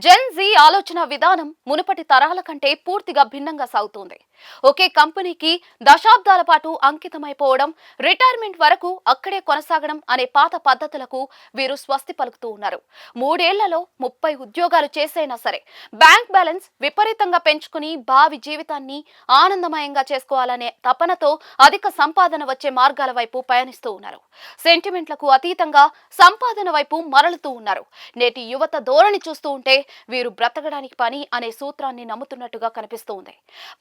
జెన్ G ఆలోచన విధానం మునుపటి తరాల కంటే పూర్తిగా భిన్నంగా సాగుతోంది. ఒకే కంపెనీకి దశాబ్దాల పాటు అంకితమైపోవడం, రిటైర్మెంట్ వరకు అక్కడే కొనసాగడం అనే పాత పద్ధతులకు వీరు స్వస్తి పలుకుతూ ఉన్నారు. 3 ఏళ్లలో 30 ఉద్యోగాలు చేసైనా సరే బ్యాంక్ బ్యాలెన్స్ విపరీతంగా పెంచుకుని భావి జీవితాన్ని ఆనందమయంగా చేసుకోవాలనే తపనతో అధిక సంపాదన వచ్చే మార్గాల వైపు పయనిస్తూ ఉన్నారు. సెంటిమెంట్లకు అతీతంగా సంపాదన వైపు మరలుతూ ఉన్నారు. నేటి యువత ధోరణి చూస్తూ ఉంటే వీరు బ్రతకడానికి పని అనే సూత్రాన్ని నమ్ముతున్నట్టుగా కనిపిస్తోంది.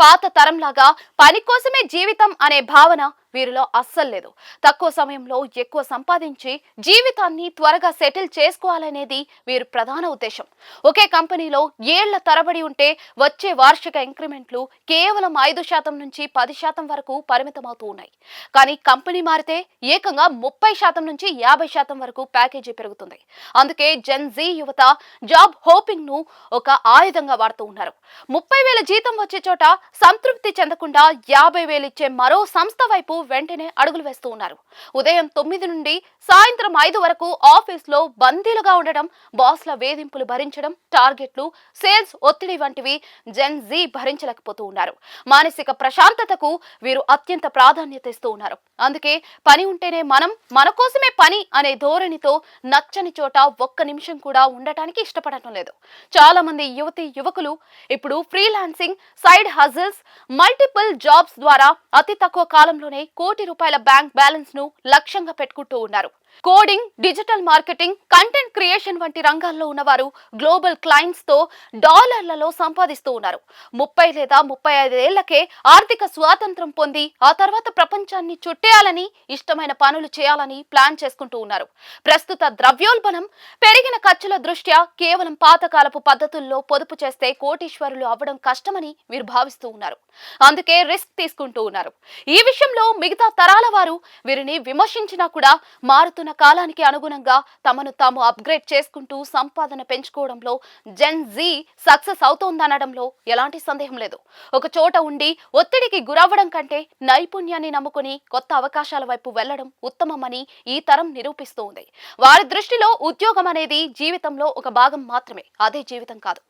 పాత తరంలాగా పని కోసమే జీవితం అనే భావన వీరిలో అస్సలు లేదు. తక్కువ సమయంలో ఎక్కువ సంపాదించి జీవితాన్ని త్వరగా సెటిల్ చేసుకోవాలనేది వీరి ప్రధాన ఉద్దేశం. ఒకే కంపెనీలో ఏళ్ల తరబడి ఉంటే వచ్చే వార్షిక ఇంక్రిమెంట్లు కేవలం 5% నుంచి 10% వరకు పరిమితమవుతూ ఉన్నాయి. కానీ కంపెనీ మారితే ఏకంగా 30% నుంచి 50% వరకు ప్యాకేజీ పెరుగుతుంది. అందుకే జెన్ జీ యువత జాబ్ హోపింగ్ ను ఒక ఆయుధంగా వాడుతూ ఉన్నారు. 30,000 జీతం వచ్చే చోట సంతృప్తి చెందకుండా 50,000 ఇచ్చే మరో సంస్థ వైపు వెంటనే అడుగులు వేస్తూ ఉన్నారు. ఉదయం 9 నుండి సాయంత్రం 5 వరకు ఆఫీస్ లో బందీలుగా ఉండడం, బాస్ల వేధింపులు భరించడం, టార్గెట్లు, సేల్స్ ఒత్తిడి వంటివి జెన్ జీ భరించలేకపోతూ ఉన్నారు. మానసిక ప్రశాంతతకు వీరు అత్యంత ప్రాధాన్యత ఇస్తూ ఉన్నారు. అందుకే పని ఉంటేనే మన కోసమే పని అనే ధోరణితో నచ్చని చోట ఒక్క నిమిషం కూడా ఉండటానికి ఇష్టపడటం లేదు. చాలా మంది యువకులు ఇప్పుడు freelancing, side hustles, multiple jobs ద్వారా అతి తక్కువ కాలంలోనే ₹1,00,00,000 బ్యాంక్ బ్యాలెన్స్ ను లక్ష్యంగా పెట్టుకుంటూ ఉన్నారు. Coding, digital marketing, content creation వంటి రంగాల్లో ఉన్నవారు గ్లోబల్ క్లయింట్స్ తో డాలర్లలో సంపాదిస్తూ ఉన్నారు. 30 లేదా 35 ఏళ్లకే ఆర్థిక స్వాతంత్రం పొంది ఆ తర్వాత ప్రపంచాన్ని చుట్టేయాలని, ఇష్టమైన పనులు చేయాలని ప్లాన్ చేసుకుంటూ ఉన్నారు. ప్రస్తుత ద్రవ్యోల్బణం, పెరిగిన ఖర్చుల దృష్ట్యా కేవలం పాతకాలపు పద్ధతుల్లో పొదుపు చేస్తే కోటీశ్వరులు అవ్వడం కష్టమని వీరు భావిస్తూ ఉన్నారు. అందుకే రిస్క్ తీసుకుంటూ ఉన్నారు. ఈ విషయంలో మిగతా తరాల వారు వీరిని విమర్శించినా కూడా మారుతున్న కాలానికి అనుగుణంగా తమను తాము అప్గ్రేడ్ చేసుకుంటూ సంపాదన పెంచుకోవడంలో జెన్ జీ సక్సెస్ అవుతోందనడంలో ఎలాంటి సందేహం లేదు. ఒక చోట ఉండి ఒత్తిడికి గురవ్వడం కంటే నైపుణ్యాన్ని నమ్ముకుని కొత్త అవకాశాల వైపు వెళ్లడం ఉత్తమమని ఈ తరం నిరూపిస్తోంది. వారి దృష్టిలో ఉద్యోగం అనేది జీవితంలో ఒక భాగం మాత్రమే, అదే జీవితం కాదు.